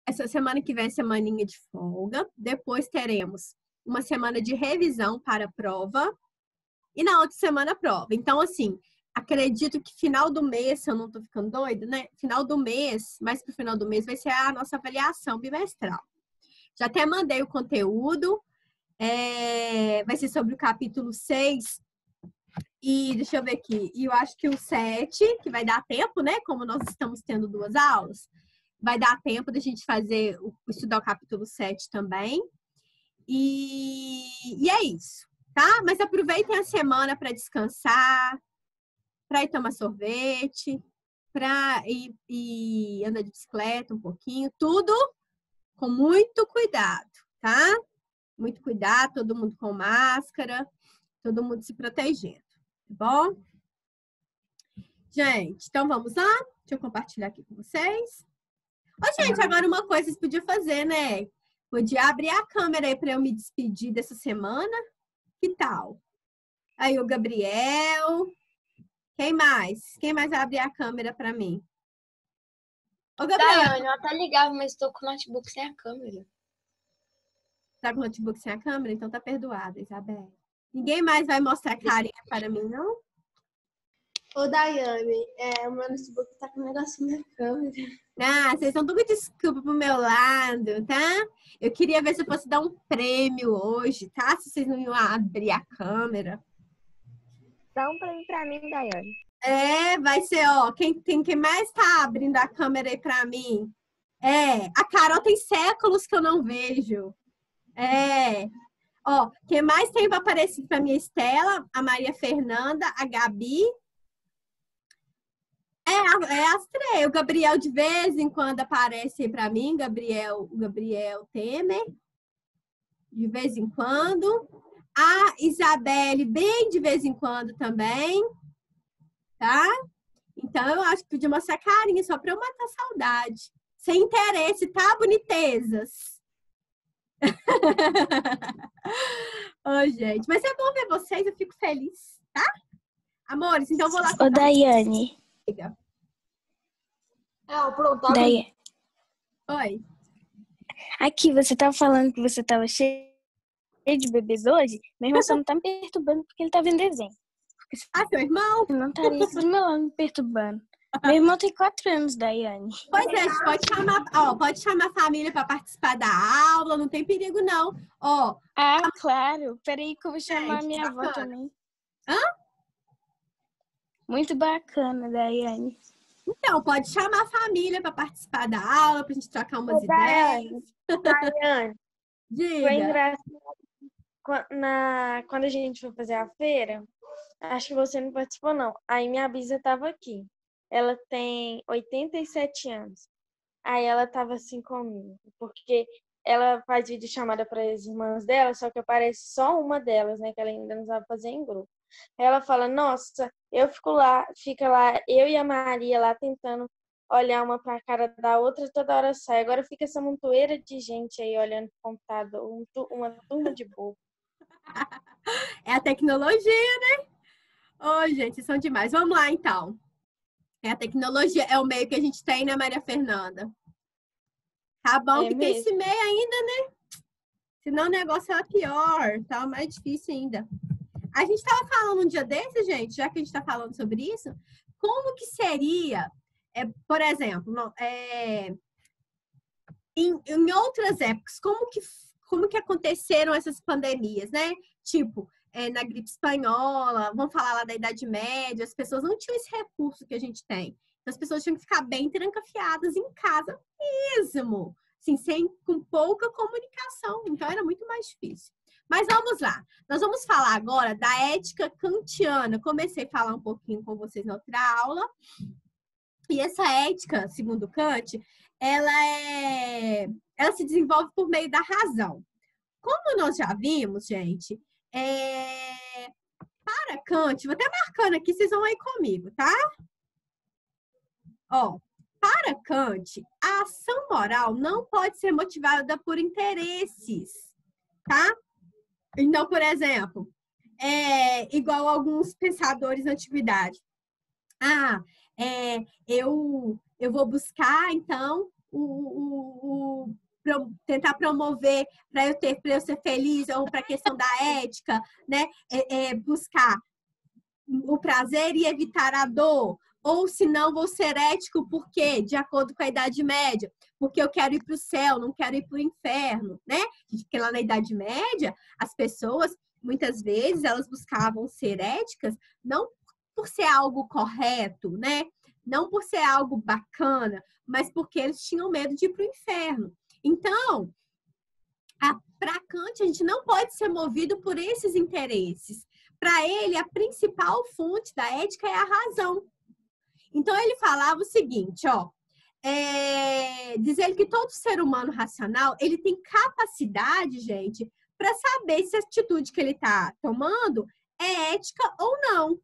Essa semana que vem é semaninha de folga. Depois teremos uma semana de revisão para a prova. E na outra semana a prova. Então, assim, acredito que final do mês, se eu não tô ficando doida, né? Final do mês, mais pro final do mês, vai ser a nossa avaliação bimestral. Já até mandei o conteúdo. Vai ser sobre o capítulo 6. E deixa eu ver aqui. E eu acho que o 7, que vai dar tempo, né? Como nós estamos tendo 2 aulas, vai dar tempo da gente estudar o capítulo 7 também. E é isso, tá? Mas aproveitem a semana para descansar, para ir tomar sorvete, para ir andar de bicicleta um pouquinho. Tudo com muito cuidado, tá? Muito cuidado, todo mundo com máscara, todo mundo se protegendo, tá bom? Gente, então vamos lá? Deixa eu compartilhar aqui com vocês. Ô, gente, agora uma coisa vocês podiam fazer, né? Podia abrir a câmera aí para eu me despedir dessa semana. Que tal? Aí o Gabriel. Quem mais? Quem mais vai abrir a câmera para mim? Ô, Gabriel. Daiane, ela tá ligada, mas tô com o notebook sem a câmera. Tá com o notebook sem a câmera? Então tá perdoada, Isabel. Ninguém mais vai mostrar carinha para mim, não? Ô, Daiane, o meu notebook tá com um negocinho na câmera. Ah, vocês estão tudo desculpa pro meu lado, tá? Eu queria ver se eu fosse dar um prêmio hoje, tá? Se vocês não iam abrir a câmera. Dá um prêmio pra mim, Daiane. Vai ser, ó, quem mais tá abrindo a câmera aí pra mim? A Carol tem séculos que eu não vejo. Ó, quem mais tem pra aparecer pra mim? Estela, a Maria Fernanda, a Gabi. As três. O Gabriel de vez em quando aparece pra mim, o Gabriel Temer. De vez em quando. A Isabelle, bem de vez em quando também. Tá? Então, eu acho que podia mostrar carinha só pra eu matar a saudade. Sem interesse, tá, bonitezas? Ô, gente. Mas é bom ver vocês, eu fico feliz, tá? Amores, então eu vou lá. Ô, Daiane. Pronto. Daiane. Oi. Aqui, você tava falando que você tava cheio de bebês hoje. Meu irmão só não tá me perturbando porque ele tá vendo desenho. Seu irmão? Não estaria aqui do meu lado me perturbando. Meu irmão tem 4 anos, Daiane. Pois é, pode chamar a família para participar da aula, não tem perigo, não. Claro. Peraí que eu vou chamar a minha avó também. Muito bacana, Daiane. Então, pode chamar a família para participar da aula, pra gente trocar umas ideias. Daiane, Diga. foi engraçado. Quando a gente foi fazer a feira, acho que você não participou, não. Aí minha bisa tava aqui. Ela tem 87 anos. Aí ela tava assim comigo, porque ela faz videochamada para as irmãs dela, só que aparece só uma delas, né, que ela ainda não sabe fazer em grupo. Aí ela fala, nossa, fica lá, eu e a Maria lá tentando olhar uma pra cara da outra, toda hora sai. Agora fica essa montoeira de gente aí olhando pro computador, uma turma de bobo. É a tecnologia, né? Gente, vocês são demais. Vamos lá, então. A tecnologia é o meio que a gente tem, né, Maria Fernanda? Tá bom que tem esse meio ainda, né? Senão o negócio é pior, tá mais difícil ainda. A gente tava falando um dia desse, gente, já que a gente tá falando sobre isso, como que seria, por exemplo, em outras épocas, como que aconteceram essas pandemias, né? Tipo, na gripe espanhola, vamos falar lá da Idade Média, as pessoas não tinham esse recurso que a gente tem. Então, as pessoas tinham que ficar bem trancafiadas em casa mesmo, assim, com pouca comunicação. Então, era muito mais difícil. Mas vamos lá. Nós vamos falar agora da ética kantiana. Comecei a falar um pouquinho com vocês na outra aula. E essa ética, segundo Kant, ela se desenvolve por meio da razão. Como nós já vimos, gente, para Kant, vou até marcando aqui, vocês vão aí comigo, tá? Para Kant, a ação moral não pode ser motivada por interesses, tá? Então, por exemplo, igual alguns pensadores na antiguidade. eu vou buscar, então, tentar promover para eu ser feliz, ou para a questão da ética, né? Buscar o prazer e evitar a dor. Ou se não, vou ser ético, por quê? De acordo com a Idade Média. Porque eu quero ir para o céu, não quero ir para o inferno, né? Porque lá na Idade Média, as pessoas, muitas vezes, elas buscavam ser éticas, não por ser algo correto, né? Não por ser algo bacana, mas porque eles tinham medo de ir para o inferno. Então, para Kant, a gente não pode ser movido por esses interesses. Para ele, a principal fonte da ética é a razão. Então, ele falava o seguinte, dizendo que todo ser humano racional, ele tem capacidade, gente, para saber se a atitude que ele está tomando é ética ou não.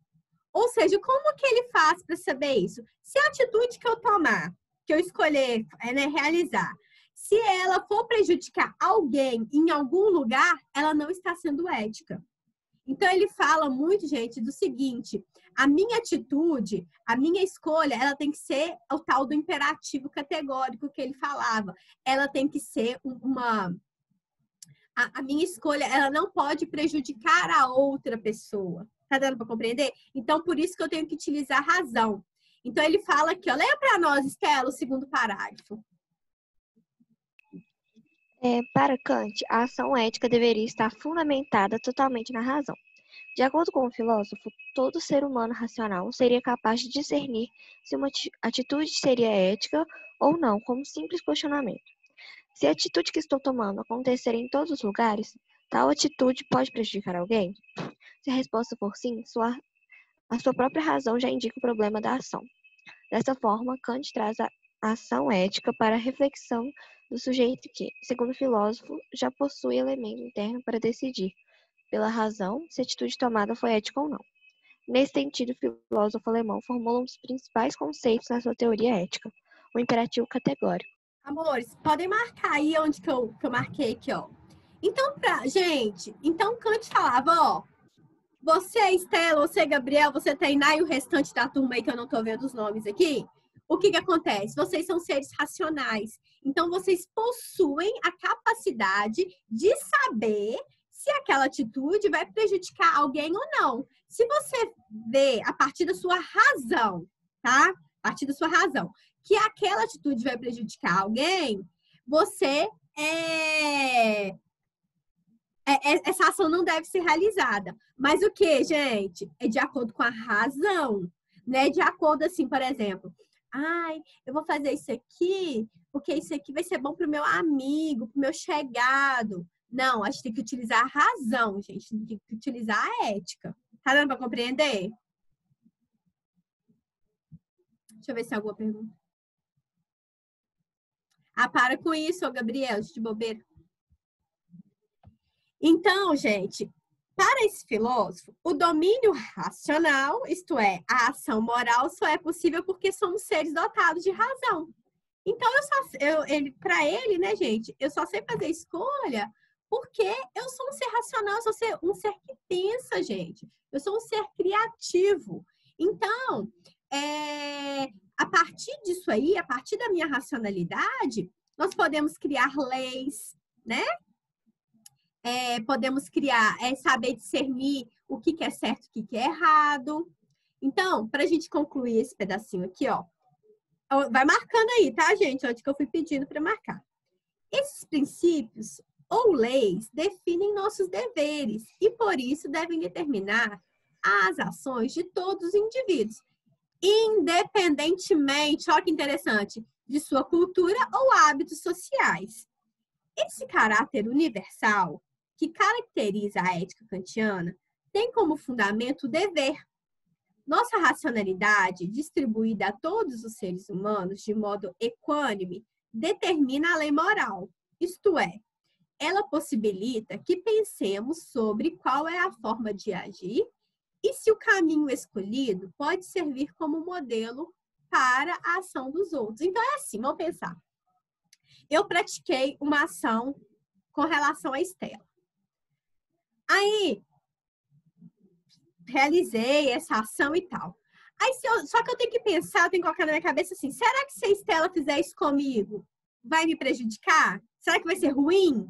Ou seja, como que ele faz para saber isso? Se a atitude que eu tomar, que eu escolher realizar, se ela for prejudicar alguém em algum lugar, ela não está sendo ética. Então, ele fala muito, gente, do seguinte: a minha atitude, a minha escolha, ela tem que ser o tal do imperativo categórico que ele falava. Ela tem que ser a minha escolha, ela não pode prejudicar a outra pessoa. Tá dando para compreender? Então, por isso que eu tenho que utilizar a razão. Então, ele fala aqui, leia para nós, Estela, o segundo parágrafo. Para Kant, a ação ética deveria estar fundamentada totalmente na razão. De acordo com o filósofo, todo ser humano racional seria capaz de discernir se uma atitude seria ética ou não, como simples questionamento. Se a atitude que estou tomando acontecer em todos os lugares, tal atitude pode prejudicar alguém? Se a resposta for sim, a sua própria razão já indica o problema da ação. Dessa forma, Kant traz a ação ética para a reflexão do sujeito que, segundo o filósofo, já possui elemento interno para decidir, pela razão, se a atitude tomada foi ética ou não. Nesse sentido, o filósofo alemão formula um dos principais conceitos na sua teoria ética, o imperativo categórico. Amores, podem marcar aí onde que eu marquei aqui, Então, então Kant falava, você, Estela, você, Gabriel, você, Tainá e o restante da turma aí que eu não tô vendo os nomes aqui, o que acontece? Vocês são seres racionais. Então, vocês possuem a capacidade de saber se aquela atitude vai prejudicar alguém ou não. Se você vê a partir da sua razão, tá? A partir da sua razão, que aquela atitude vai prejudicar alguém, essa ação não deve ser realizada. Mas o que, gente? É de acordo com a razão, né? De acordo, assim, por exemplo, eu vou fazer isso aqui, porque isso aqui vai ser bom para o meu amigo, para o meu chegado. Não, a gente tem que utilizar a razão, gente. Tem que utilizar a ética. Tá dando para compreender? Deixa eu ver se tem alguma pergunta. Para com isso, Gabriel, de bobeira. Então, gente, para esse filósofo, o domínio racional, isto é, a ação moral, só é possível porque somos seres dotados de razão. Então, para ele, né, gente, eu só sei fazer escolha porque eu sou um ser racional, eu sou um ser que pensa, gente. Eu sou um ser criativo. Então, a partir disso aí, a partir da minha racionalidade, nós podemos criar leis, né? Podemos criar, saber discernir o que é certo e o que é errado. Então, para a gente concluir esse pedacinho aqui, vai marcando aí, tá, gente? Onde que eu fui pedindo para marcar. Esses princípios ou leis definem nossos deveres e, por isso, devem determinar as ações de todos os indivíduos, independentemente, olha que interessante, de sua cultura ou hábitos sociais. Esse caráter universal que caracteriza a ética kantiana tem como fundamento o dever. Nossa racionalidade, distribuída a todos os seres humanos de modo equânime, determina a lei moral, isto é, ela possibilita que pensemos sobre qual é a forma de agir e se o caminho escolhido pode servir como modelo para a ação dos outros. Então, é assim, vamos pensar. Eu pratiquei uma ação com relação à Estela. Aí, realizei essa ação e tal. Aí, só que eu tenho que pensar, eu tenho que colocar na minha cabeça assim, será que se a Estela fizer isso comigo, vai me prejudicar? Será que vai ser ruim?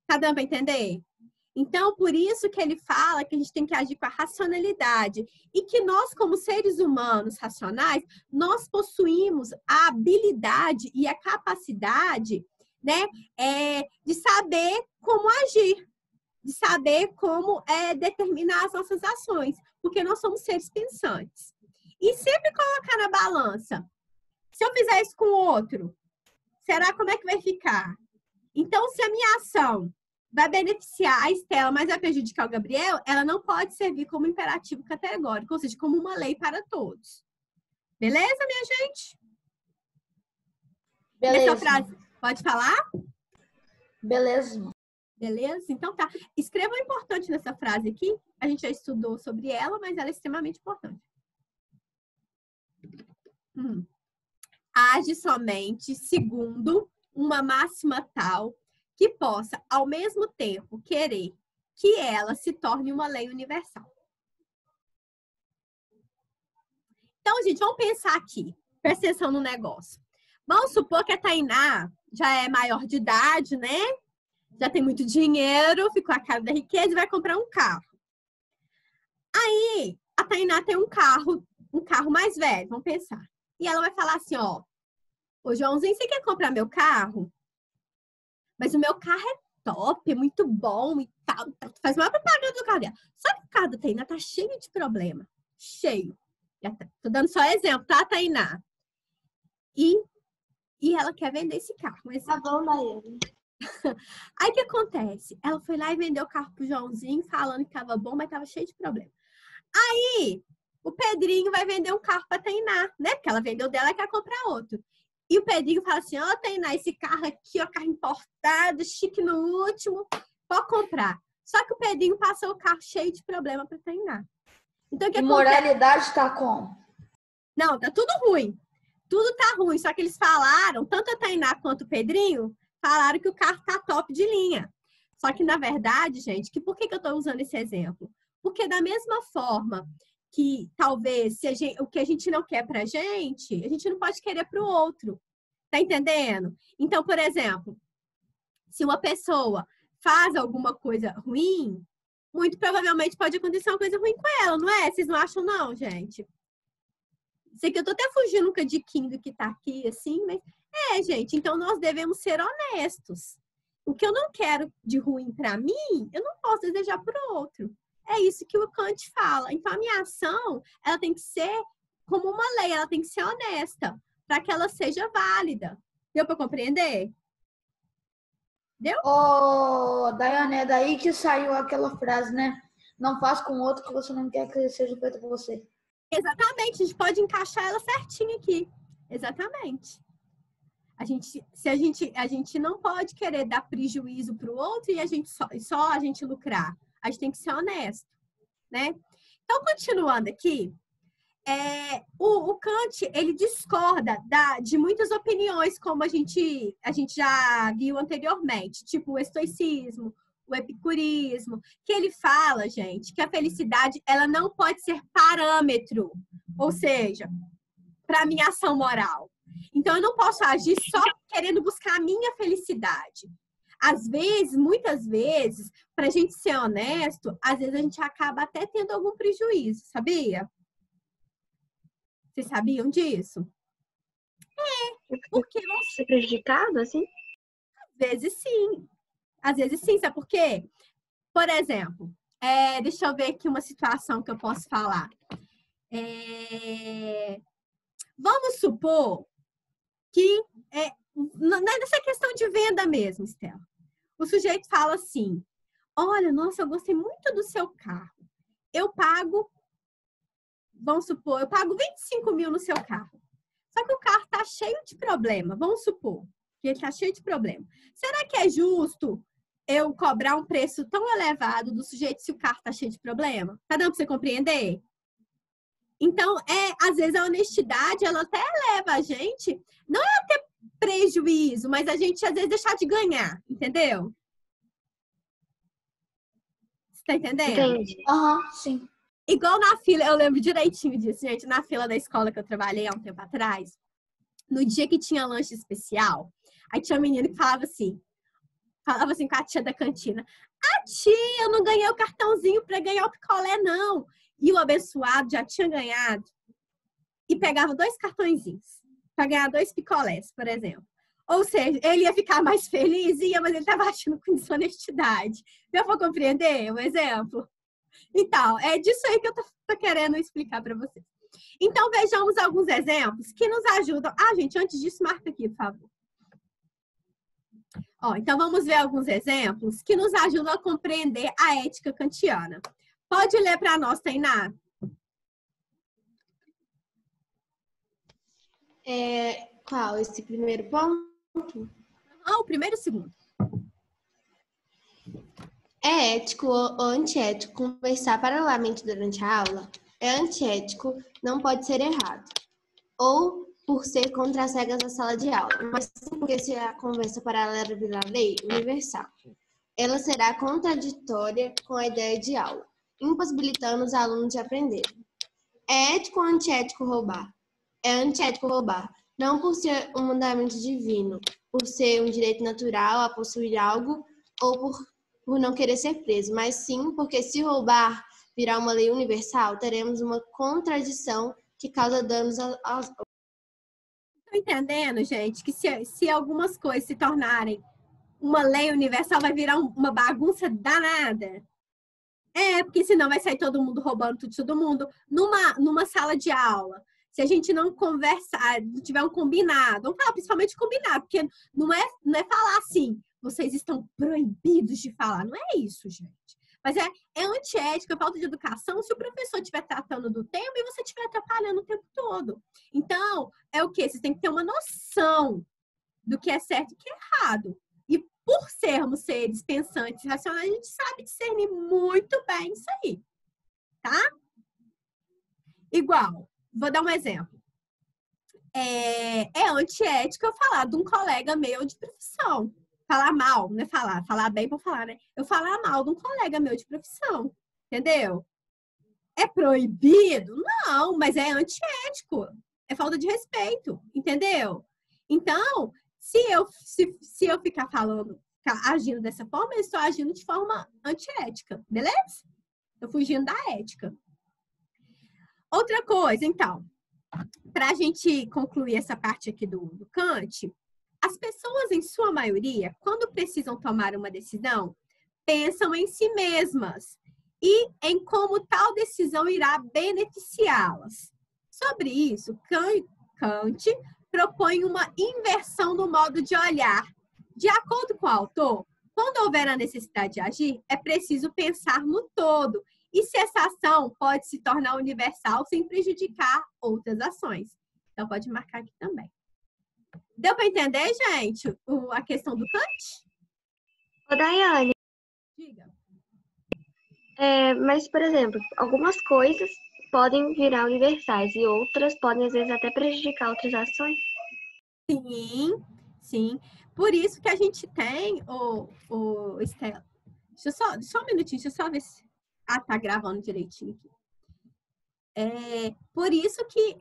Tá dando pra entender? Então, por isso que ele fala que a gente tem que agir com a racionalidade. E que nós, como seres humanos racionais, nós possuímos a habilidade e a capacidade, né, de saber como agir, de saber como determinar as nossas ações, porque nós somos seres pensantes. E sempre colocar na balança. Se eu fizer isso com o outro, será como é que vai ficar? Então, se a minha ação vai beneficiar a Estela, mas vai prejudicar o Gabriel, ela não pode servir como imperativo categórico, ou seja, como uma lei para todos. Beleza, minha gente? Beleza. Essa frase, pode falar? Beleza. Beleza? Então tá. Escreva o importante nessa frase aqui. A gente já estudou sobre ela, mas ela é extremamente importante. Age somente segundo uma máxima tal que possa, ao mesmo tempo, querer que ela se torne uma lei universal. Então, gente, vamos pensar aqui. Presta atenção no negócio. Vamos supor que a Tainá já é maior de idade, né? Já tem muito dinheiro, ficou a cara da riqueza e vai comprar um carro. Aí, a Tainá tem um carro mais velho, vamos pensar. E ela vai falar assim, ó, ô Joãozinho, você quer comprar meu carro? Mas o meu carro é top, é muito bom e tal. Faz uma propaganda do carro dela. Só que o carro da Tainá tá cheio de problema. Cheio. Tô dando só exemplo, tá, Tainá? E ela quer vender esse carro. Mas... Tá bom, Daiane. Aí o que acontece? Ela foi lá e vendeu o carro pro Joãozinho, falando que tava bom, mas tava cheio de problema. Aí, o Pedrinho vai vender um carro pra Tainá, né? Porque ela vendeu dela e quer comprar outro. E o Pedrinho fala assim, ó, Tainá, esse carro aqui, ó, carro importado, chique no último, pode comprar. Só que o Pedrinho passou o carro cheio de problema pra Tainá. Então, o que acontece? Moralidade tá como? Não, tá tudo ruim. Tudo tá ruim, só que eles falaram, tanto a Tainá quanto o Pedrinho, falaram que o carro tá top de linha. Só que, na verdade, gente, por que eu tô usando esse exemplo? Porque da mesma forma que talvez o que a gente não quer pra gente, a gente não pode querer pro outro. Tá entendendo? Então, por exemplo, se uma pessoa faz alguma coisa ruim, muito provavelmente pode acontecer uma coisa ruim com ela, não é? Vocês não acham, não, gente? Sei que eu tô até fugindo um cadiquinho do que tá aqui, assim, mas... gente, então nós devemos ser honestos. O que eu não quero de ruim para mim, eu não posso desejar para o outro. É isso que o Kant fala. Então, a minha ação, ela tem que ser como uma lei, ela tem que ser honesta, para que ela seja válida. Deu para compreender? Deu? Ô, Daiane, é daí que saiu aquela frase, né? Não faça com o outro que você não quer que seja feito com você. Exatamente, a gente pode encaixar ela certinho aqui. Exatamente. A gente não pode querer dar prejuízo para o outro e a gente só a gente lucrar. A gente tem que ser honesto, né? Então, continuando aqui, o Kant, ele discorda de muitas opiniões, como a gente já viu anteriormente, tipo o estoicismo, o epicurismo, que ele fala, gente, que a felicidade, ela não pode ser parâmetro, ou seja, para a minha ação moral. Então, eu não posso agir só querendo buscar a minha felicidade. Às vezes, muitas vezes, para a gente ser honesto, às vezes a gente acaba até tendo algum prejuízo, sabia? Vocês sabiam disso? Porque vamos ser prejudicado, assim? Às vezes sim, sabe por quê? Por exemplo, deixa eu ver aqui uma situação que eu posso falar. Vamos supor que nessa questão de venda mesmo, Estela, o sujeito fala assim, olha, nossa, eu gostei muito do seu carro. Vamos supor, eu pago 25 mil no seu carro. Só que o carro tá cheio de problema, vamos supor que ele tá cheio de problema. Será que é justo eu cobrar um preço tão elevado do sujeito se o carro tá cheio de problema? Tá dando pra você compreender? Então, às vezes a honestidade, ela até leva a gente, não é a ter prejuízo, mas a gente às vezes deixar de ganhar, entendeu? Você tá entendendo? Entendi. Sim. Igual na fila, eu lembro direitinho disso, gente, na fila da escola que eu trabalhei há um tempo atrás, no dia que tinha lanche especial, aí tinha um menino que falava assim com a tia da cantina, tia, eu não ganhei o cartãozinho para ganhar o picolé, não. E o abençoado já tinha ganhado e pegava 2 cartõezinhos para ganhar 2 picolés, por exemplo. Ou seja, ele ia ficar mais feliz, mas ele estava achando com desonestidade. Deu para compreender o exemplo? Então, é disso aí que eu tô querendo explicar para vocês. Então, vejamos alguns exemplos que nos ajudam. Gente, antes disso, marca aqui, por favor. Então, vamos ver alguns exemplos que nos ajudam a compreender a ética kantiana. Pode ler para nós, Tainá? Qual? Esse primeiro ponto? O primeiro e o segundo. É ético ou antiético conversar paralelamente durante a aula? É antiético, não pode ser errado. Ou por ser contra as regras da sala de aula, mas sim porque se a conversa paralela virar lei universal. Ela será contraditória com a ideia de aula, impossibilitando os alunos de aprenderem. É ético ou antiético roubar? É antiético roubar, não por ser um mandamento divino, por ser um direito natural a possuir algo ou por não querer ser preso, mas sim porque se roubar virar uma lei universal, teremos uma contradição que causa danos aos... Estão entendendo, gente, que se algumas coisas se tornarem uma lei universal, vai virar uma bagunça danada? Porque senão vai sair todo mundo roubando tudo de todo mundo. Numa sala de aula, se a gente não conversar, não tiver um combinado, vamos falar principalmente combinado, porque não é falar assim, vocês estão proibidos de falar. Não é isso, gente. Mas é antiética, falta de educação, se o professor estiver tratando do tema e você estiver atrapalhando o tempo todo. Então, é o quê? Vocês têm que ter uma noção do que é certo e o que é errado. E por sermos seres pensantes e racionais, a gente sabe discernir muito bem isso aí. Tá? Igual, vou dar um exemplo. É antiética eu falar de um colega meu de profissão. Falar mal, não é falar bem por falar, né? Eu falar mal de um colega meu de profissão, entendeu? É proibido? Não, mas é antiético. É falta de respeito, entendeu? Então, se eu ficar agindo dessa forma, eu estou agindo de forma antiética, beleza? Estou fugindo da ética. Outra coisa, então, para a gente concluir essa parte aqui do Kant, as pessoas, em sua maioria, quando precisam tomar uma decisão, pensam em si mesmas e em como tal decisão irá beneficiá-las. Sobre isso, Kant propõe uma inversão do modo de olhar. De acordo com o autor, quando houver a necessidade de agir, é preciso pensar no todo. E se essa ação pode se tornar universal sem prejudicar outras ações. Então, pode marcar aqui também. Deu para entender, gente, a questão do Kant? Ô, Daiane. Diga. Mas, por exemplo, algumas coisas podem virar universais e outras podem, às vezes, até prejudicar outras ações. Sim. Por isso que a gente tem, Estela. Só um minutinho, deixa eu só ver se... tá gravando direitinho aqui. Por isso que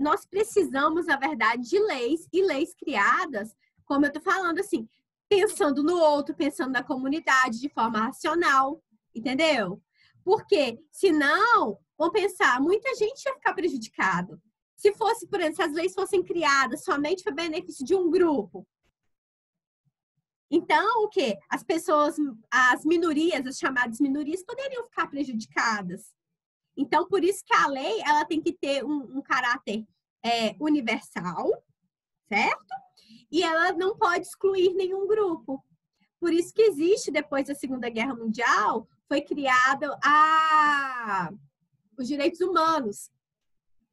nós precisamos, na verdade, de leis e leis criadas, como eu tô falando, assim, pensando no outro, pensando na comunidade de forma racional, entendeu? Porque, senão, vão pensar, muita gente ia ficar prejudicado. Se fosse, por exemplo, se as leis fossem criadas somente para benefício de um grupo. Então, o quê? As pessoas, as minorias, as chamadas minorias, poderiam ficar prejudicadas. Então, por isso que a lei ela tem que ter um caráter universal, certo? E ela não pode excluir nenhum grupo. Por isso que existe, depois da Segunda Guerra Mundial, foi criado os direitos humanos.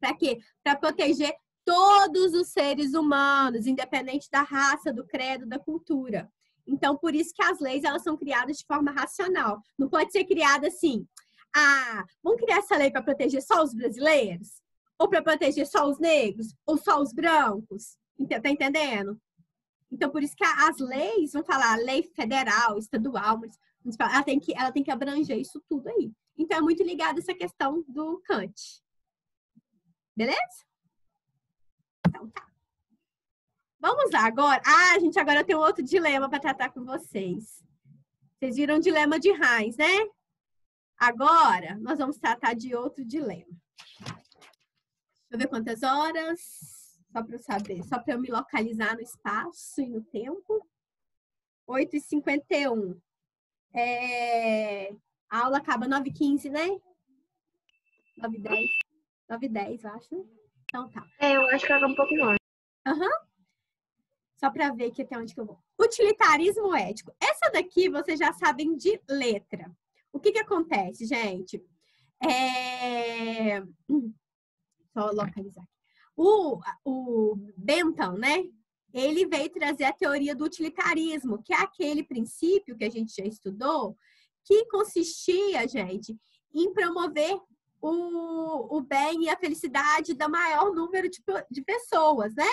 Para quê? Para proteger todos os seres humanos, independente da raça, do credo, da cultura. Então, por isso que as leis elas são criadas de forma racional. Não pode ser criada assim... vamos criar essa lei para proteger só os brasileiros? Ou para proteger só os negros? Ou só os brancos? Tá entendendo? Então, por isso que as leis, vamos falar, lei federal, estadual, municipal, ela tem que abranger isso tudo aí. Então, é muito ligado essa questão do Kant. Beleza? Então, tá. Vamos lá agora. Ah, gente, agora eu tenho outro dilema para tratar com vocês. Vocês viram o dilema de Heinz, né? Agora, nós vamos tratar de outro dilema. Deixa eu ver quantas horas. Só para eu saber. Só para eu me localizar no espaço e no tempo. 8h51. A aula acaba 9h15, né? 9h10. 9h10, eu acho, né? Então tá. Eu acho que acaba um pouco mais. Só para ver aqui até onde que eu vou. Utilitarismo ético. Essa daqui vocês já sabem de letra. O que acontece, gente? Só localizar aqui. O Bentham, né? Ele veio trazer a teoria do utilitarismo, que é aquele princípio que a gente já estudou, que consistia, gente, em promover o bem e a felicidade do maior número de pessoas, né?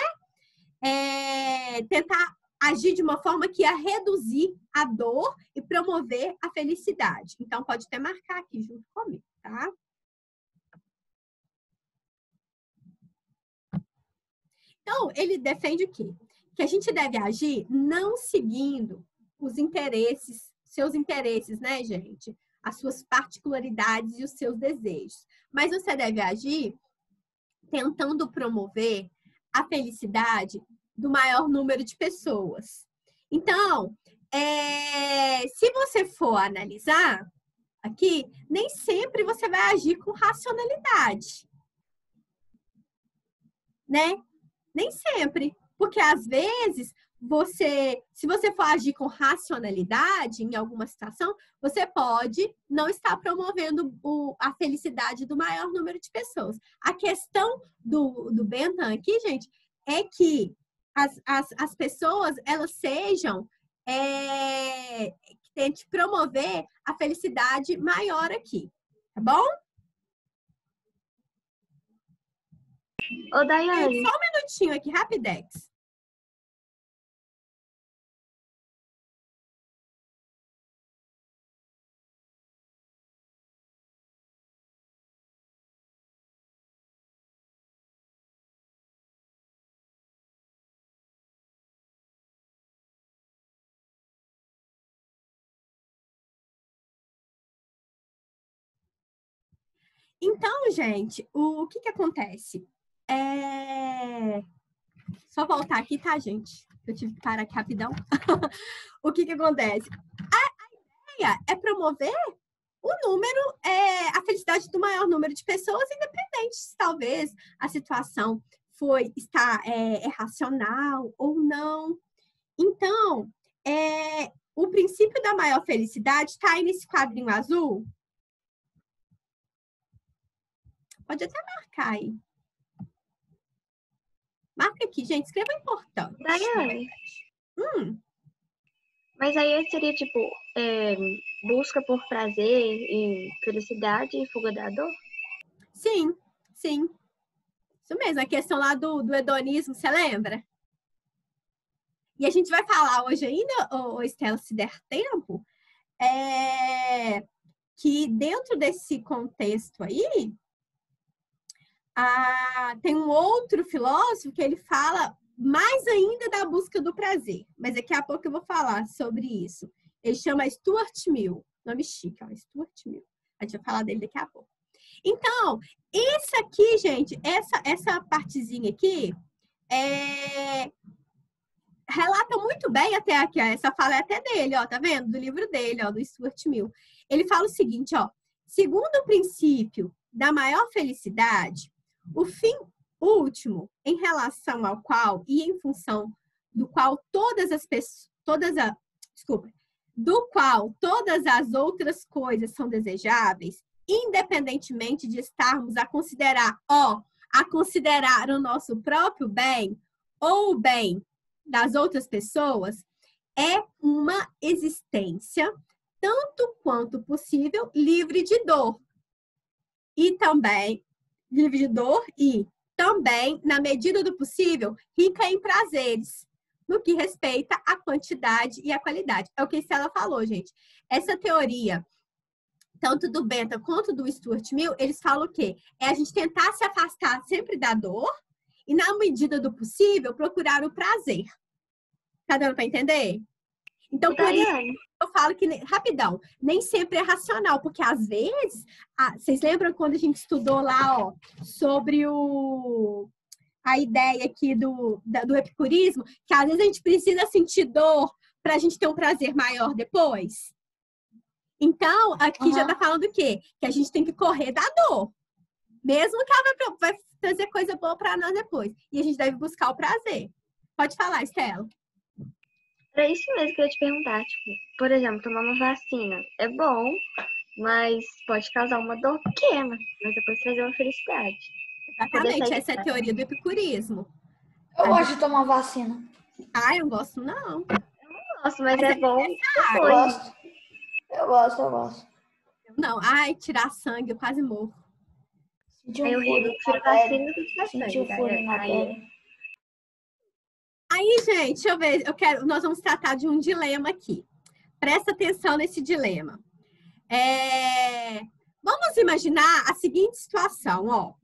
Tentar agir de uma forma que ia reduzir a dor e promover a felicidade. Então, pode até marcar aqui junto comigo, tá? Então, ele defende o quê? Que a gente deve agir não seguindo os interesses, seus interesses, né, gente? As suas particularidades e os seus desejos. Mas você deve agir tentando promover a felicidade do maior número de pessoas. Então, se você for analisar aqui, nem sempre você vai agir com racionalidade, né? Nem sempre, porque às vezes se você for agir com racionalidade em alguma situação, você pode não estar promovendo a felicidade do maior número de pessoas. A questão do Bentham aqui, gente, é que as pessoas, elas sejam, que tente promover a felicidade maior aqui, tá bom? Ô, Daiane. Só um minutinho aqui, rapidex. Então, gente, o que acontece? Só voltar aqui, tá, gente? Eu tive que parar aqui rapidão. O que acontece? A ideia é promover a felicidade do maior número de pessoas, independente se talvez a situação está racional ou não. Então, o princípio da maior felicidade está aí nesse quadrinho azul. Pode até marcar aí. Marca aqui, gente. Escreva importante. Daiane. Mas aí seria tipo busca por prazer e felicidade e fuga da dor? Sim, sim. Isso mesmo. A questão lá do hedonismo, você lembra? E a gente vai falar hoje ainda, Estela, se der tempo, que dentro desse contexto aí, tem um outro filósofo que ele fala mais ainda da busca do prazer. Mas daqui a pouco eu vou falar sobre isso. Ele chama Stuart Mill. Nome chique, ó, Stuart Mill. A gente vai falar dele daqui a pouco. Então, isso aqui, gente, essa partezinha aqui, relata muito bem até aqui, ó, essa fala é até dele, ó, tá vendo? Do livro dele, ó, do Stuart Mill. Ele fala o seguinte, ó, segundo o princípio da maior felicidade, o fim último em relação ao qual e em função do qual todas as outras coisas são desejáveis, independentemente de estarmos a considerar o nosso próprio bem ou o bem das outras pessoas, é uma existência tanto quanto possível livre de dor. E também na medida do possível, rica em prazeres, no que respeita à quantidade e à qualidade. É o que a Estela falou, gente. Essa teoria tanto do Bentham quanto do Stuart Mill, eles falam o quê? É a gente tentar se afastar sempre da dor e, na medida do possível, procurar o prazer. Tá dando para entender? Então, por isso, eu falo que, rapidão, nem sempre é racional, porque às vezes, vocês lembram quando a gente estudou lá, ó, sobre a ideia aqui do epicurismo, que às vezes a gente precisa sentir dor para a gente ter um prazer maior depois? Então, aqui já tá falando o quê? Que a gente tem que correr da dor. Mesmo que ela vai trazer coisa boa para nós depois. E a gente deve buscar o prazer. Pode falar, Estela. Era isso mesmo que eu ia te perguntar. Tipo, por exemplo, tomar uma vacina é bom, mas pode causar uma dor pequena, mas depois trazer uma felicidade. Exatamente, essa é a teoria do epicurismo. Eu gosto de tomar vacina. Eu gosto não. Nossa, mas é bom. Eu gosto. Não, tirar sangue, eu quase morro. Senti um furo na pele. Aí, gente, deixa eu ver. Nós vamos tratar de um dilema aqui. Presta atenção nesse dilema. Vamos imaginar a seguinte situação, ó.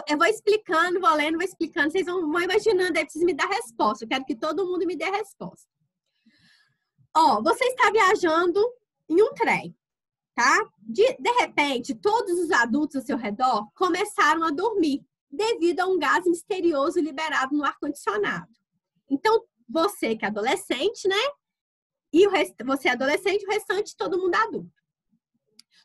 Eu vou explicando, vou lendo, vou explicando. Vocês vão imaginando, aí vocês me dar a resposta. Eu quero que todo mundo me dê a resposta. Ó, você está viajando em um trem, tá? De repente, todos os adultos ao seu redor começaram a dormir devido a um gás misterioso liberado no ar-condicionado. Então, você que é adolescente, né? E você é adolescente, o restante todo mundo adulto.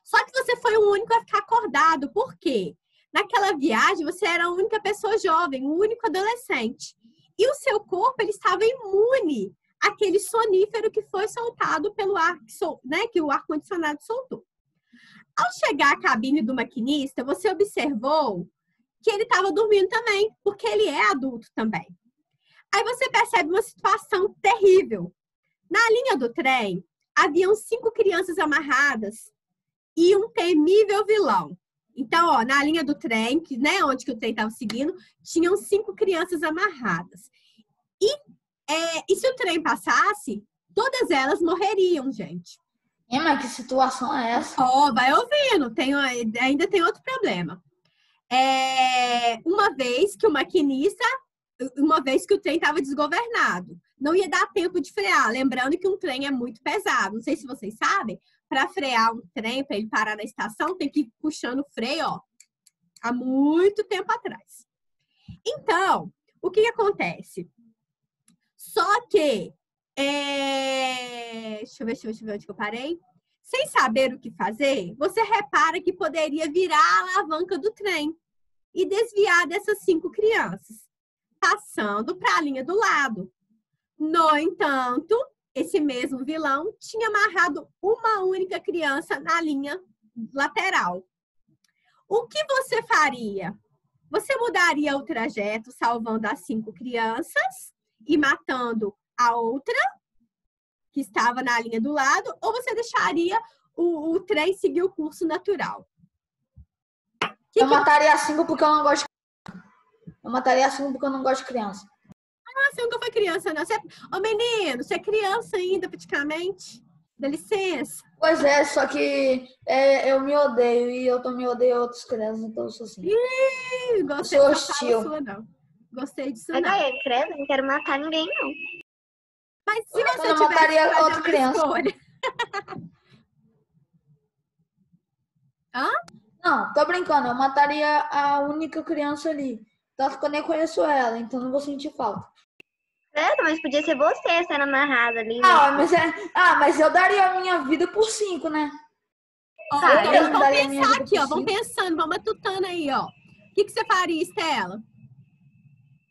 Só que você foi o único a ficar acordado. Por quê? Naquela viagem, você era a única pessoa jovem, o único adolescente. E o seu corpo, ele estava imune àquele sonífero que foi soltado pelo ar, né, que o ar-condicionado soltou. Ao chegar à cabine do maquinista, você observou que ele estava dormindo também, porque ele é adulto também. Aí você percebe uma situação terrível. Na linha do trem, haviam 5 crianças amarradas e um temível vilão. Então, ó, na linha do trem, né, onde que o trem estava seguindo, tinham 5 crianças amarradas. E se o trem passasse, todas elas morreriam, gente. Mas que situação é essa? Ó, vai ouvindo. Ainda tem outro problema. Uma vez que o trem estava desgovernado. Não ia dar tempo de frear. Lembrando que um trem é muito pesado. Não sei se vocês sabem, para frear um trem, para ele parar na estação, tem que ir puxando o freio, ó, há muito tempo atrás. Então, o que acontece? Só que, deixa eu ver onde que eu parei. Sem saber o que fazer, você repara que poderia virar a alavanca do trem e desviar dessas 5 crianças, passando para a linha do lado. No entanto, esse mesmo vilão tinha amarrado uma única criança na linha lateral. O que você faria? Você mudaria o trajeto, salvando as 5 crianças e matando a outra, que estava na linha do lado, ou você deixaria o trem seguir o curso natural? Eu mataria as 5 porque eu não gosto de criança. Eu mataria as 5 porque eu não gosto de criança. Você nunca foi criança, não. Ô, menino, você é criança ainda, praticamente. Dá licença. Pois é, só que eu me odeio e eu também odeio outras crianças, então eu sou assim. Gostei dessa fala sua, não. Gostei disso, não. Credo, não quero matar ninguém, não. Mas se você eu mataria outra criança. Escolha... Não, tô brincando. Eu mataria a única criança ali. Tanto que eu nem conheço ela, então não vou sentir falta. Credo, mas podia ser você sendo amarrada ali. Né? Mas eu daria a minha vida por 5, né? Vamos pensar aqui, ó. Vamos pensando, vamos matutando aí, ó. O que você faria, Estela?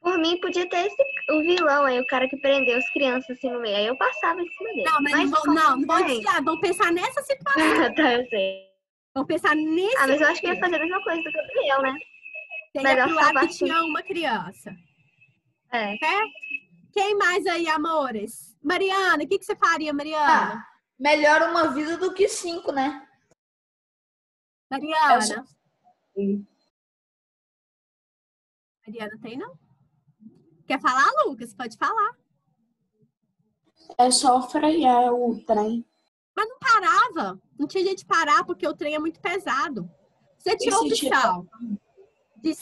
Por mim, podia ter o vilão aí, o cara que prendeu as crianças assim no meio. Aí eu passava em cima dele. Não, mas não vou desviar. Vamos pensar nessa situação. Tá, eu sei. Vamos pensar nesse... mas eu acho que eu ia fazer a mesma coisa do Gabriel, né? Melhor pro lado que tinha uma criança. Certo? Quem mais aí, amores? Mariana, o que você faria, Mariana? Melhor uma vida do que 5, né? Mariana? Mariana tem, não? Quer falar, Lucas? Pode falar. É só frear o trem. Mas não parava. Não tinha jeito de parar porque o trem é muito pesado. Você tinha a opção de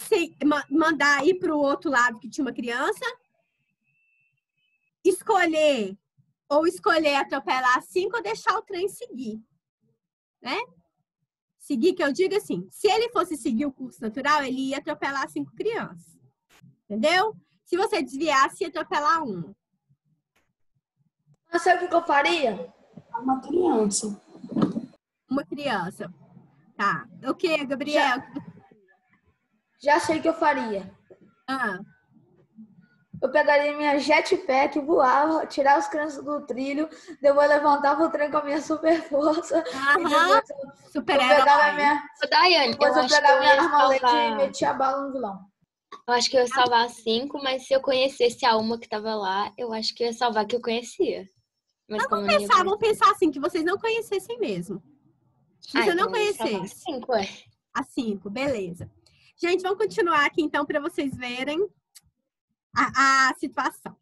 mandar ir para o outro lado que tinha uma criança, escolher atropelar 5 ou deixar o trem seguir, né? Seguir, que eu digo assim, se ele fosse seguir o curso natural, ele ia atropelar 5 crianças, entendeu? Se você desviasse, ia atropelar 1. Mas sabe o que eu faria? Uma criança. Uma criança. Tá. O que, Gabriel? Já sei o que eu faria. Ah. Eu pegaria minha jetpack, voava, tirar as crianças do trilho, depois levantava o trem com a minha super força. Super-herói. Daiane, Depois eu pegava minha armalete e metia a bala no vilão. Eu acho que eu ia salvar 5, mas se eu conhecesse a uma que tava lá, eu acho que eu ia salvar a que eu conhecia. Mas Vamos pensar assim, que vocês não conhecessem mesmo. Se você não conhecesse. 5, é. A 5, beleza. Gente, vamos continuar aqui então para vocês verem a situação.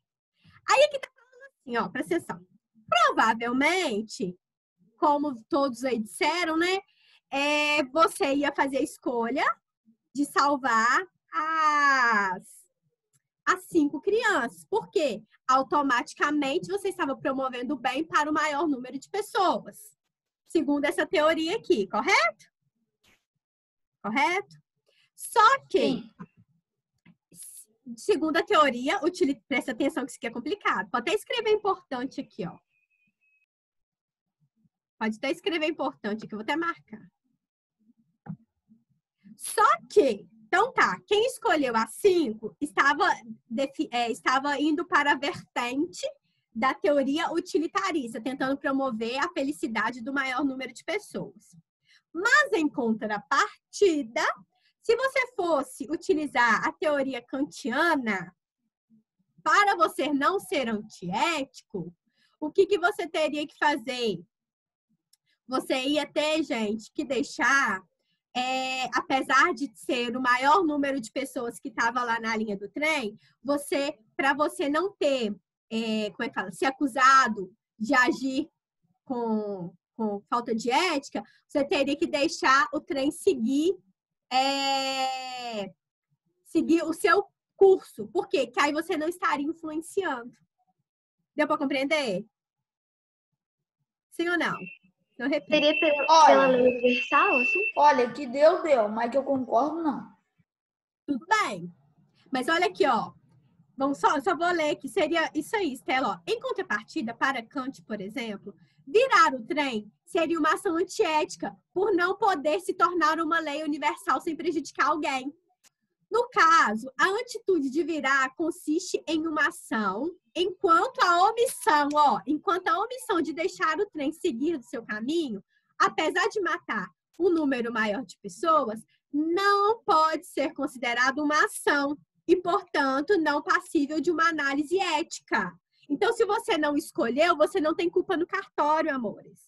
Aí aqui tá falando assim, ó, presta atenção. Provavelmente, como todos aí disseram, né? Você ia fazer a escolha de salvar as 5 crianças. Por quê? Automaticamente você estava promovendo o bem para o maior número de pessoas. Segundo essa teoria aqui, correto? Correto? Só que, segundo a teoria, presta atenção que isso aqui é complicado. Pode até escrever importante aqui, ó. Pode até escrever importante aqui, eu vou até marcar. Só que, então tá, quem escolheu a 5 estava indo para a vertente da teoria utilitarista, tentando promover a felicidade do maior número de pessoas. Mas, em contrapartida, se você fosse utilizar a teoria kantiana para você não ser antiético, o que você teria que fazer? Você ia ter, gente, que deixar, apesar de ser o maior número de pessoas que estava lá na linha do trem, para você não ter, como é que fala, ser acusado de agir com falta de ética, você teria que deixar o trem seguir o seu curso. Por quê? Que aí você não estaria influenciando. Deu para compreender? Sim ou não? Não repito. Seria pela lei universal, assim? Olha, que deu, mas que eu concordo, não. Tudo bem. Mas olha aqui, ó. Só vou ler que seria isso aí, Stella. Em contrapartida, para Kant, por exemplo, virar o trem seria uma ação antiética por não poder se tornar uma lei universal sem prejudicar alguém. No caso, a atitude de virar consiste em uma ação, enquanto a omissão de deixar o trem seguir o seu caminho, apesar de matar um número maior de pessoas, não pode ser considerado uma ação e, portanto, não passível de uma análise ética. Então, se você não escolheu, você não tem culpa no cartório, amores.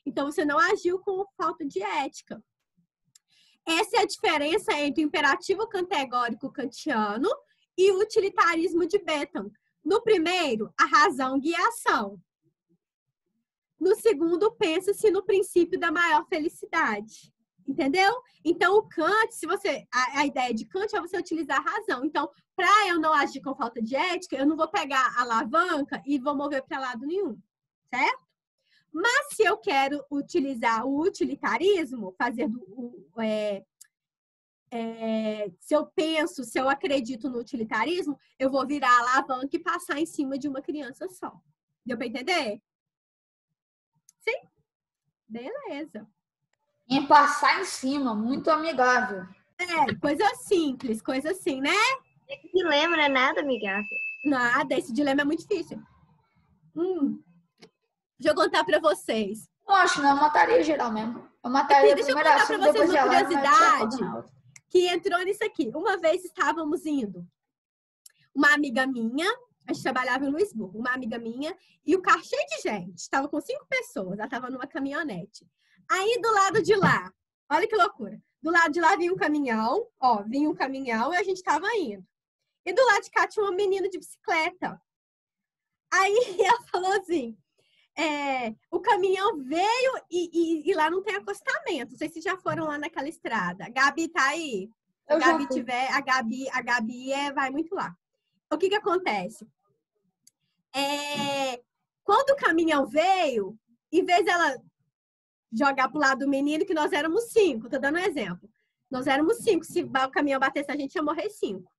Então você não agiu com falta de ética. Essa é a diferença entre o imperativo categórico kantiano e o utilitarismo de Bentham. No primeiro, a razão guia a ação. No segundo, pensa-se no princípio da maior felicidade. Entendeu? Então, o Kant, a ideia de Kant é você utilizar a razão. Então, para eu não agir com falta de ética, eu não vou pegar a alavanca e vou mover para lado nenhum. Certo? Mas se eu quero utilizar o utilitarismo, se eu acredito no utilitarismo, eu vou virar a alavanca e passar em cima de uma criança só. Deu para entender? Sim? Beleza. Em passar em cima, muito amigável. Coisa simples, coisa assim, né? Esse dilema não é nada amigável. Nada, esse dilema é muito difícil. Deixa eu contar pra vocês. Eu acho que não, eu mataria geral mesmo. Eu mataria Deixa eu contar pra vocês uma curiosidade que entrou nisso aqui. Uma vez estávamos indo, uma amiga minha, a gente trabalhava em Luisburgo, uma amiga minha, e o carro cheio de gente, estava com 5 pessoas, ela estava numa caminhonete. Aí do lado de lá, olha que loucura, do lado de lá vinha um caminhão e a gente estava indo. E do lado de cá tinha uma menina de bicicleta. Aí ela falou assim, o caminhão veio e lá não tem acostamento. Não sei se já foram lá naquela estrada. A Gabi tá aí? Se a Gabi tiver, a Gabi vai muito lá. O que acontece? Quando o caminhão veio, em vez dela jogar pro lado do menino, que nós éramos 5, tô dando um exemplo. Nós éramos 5. Se o caminhão batesse, a gente ia morrer 5.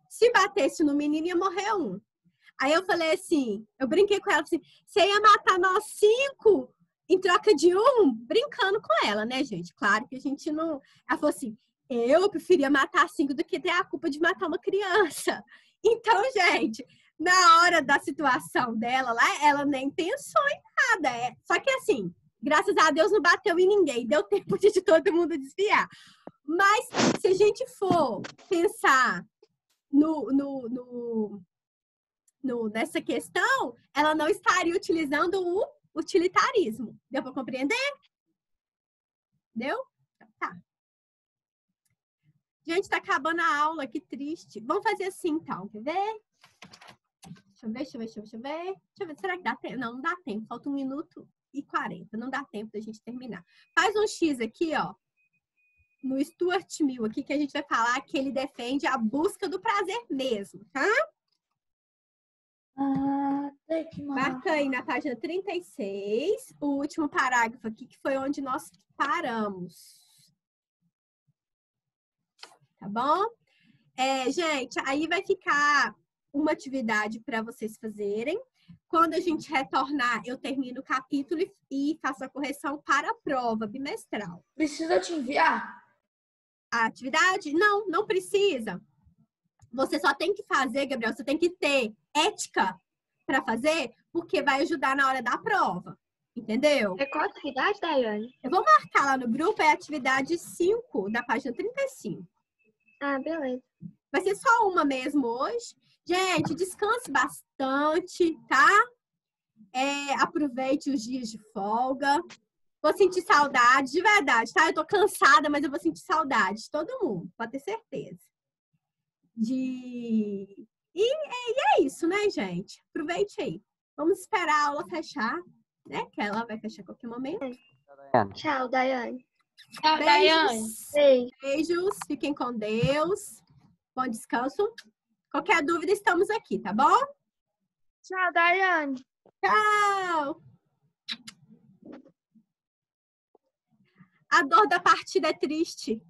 Se batesse no menino, ia morrer 1. Aí eu falei assim, eu brinquei com ela assim, você ia matar nós 5 em troca de 1? Brincando com ela, né, gente? Claro que a gente não... Ela falou assim, eu preferia matar 5 do que ter a culpa de matar uma criança. Então, gente, na hora da situação dela lá, ela nem pensou em nada. Só que assim, graças a Deus não bateu em ninguém, deu tempo de todo mundo desviar. Mas se a gente for pensar nessa questão, ela não estaria utilizando o utilitarismo. Deu para compreender? Deu? Tá. Gente, tá acabando a aula, que triste. Vamos fazer assim, então. Quer ver? Deixa eu ver. Será que dá tempo? Não, não dá tempo. Falta 1 minuto e 40. Não dá tempo da gente terminar. Faz um X aqui, ó. No Stuart Mill aqui, que a gente vai falar que ele defende a busca do prazer mesmo, tá? Marca aí na página 36, o último parágrafo aqui, que foi onde nós paramos. Tá bom? Gente, aí vai ficar uma atividade para vocês fazerem. Quando a gente retornar, eu termino o capítulo e faço a correção para a prova bimestral. Precisa te enviar? A atividade? Não, não precisa. Você só tem que fazer, Gabriel, você tem que ter ética para fazer, porque vai ajudar na hora da prova. Entendeu? É qual atividade, Daiane? Eu vou marcar lá no grupo, é a atividade 5, da página 35. Ah, beleza. Vai ser só uma mesmo hoje. Gente, descanse bastante, tá? Aproveite os dias de folga. Vou sentir saudade, de verdade, tá? Eu tô cansada, mas eu vou sentir saudade de todo mundo, pode ter certeza. E é isso, né, gente? Aproveite aí. Vamos esperar a aula fechar, né? Que ela vai fechar a qualquer momento. Tchau, Daiane. Tchau, Daiane. Beijos, fiquem com Deus. Bom descanso. Qualquer dúvida, estamos aqui, tá bom? Tchau, Daiane. Tchau! A dor da partida é triste.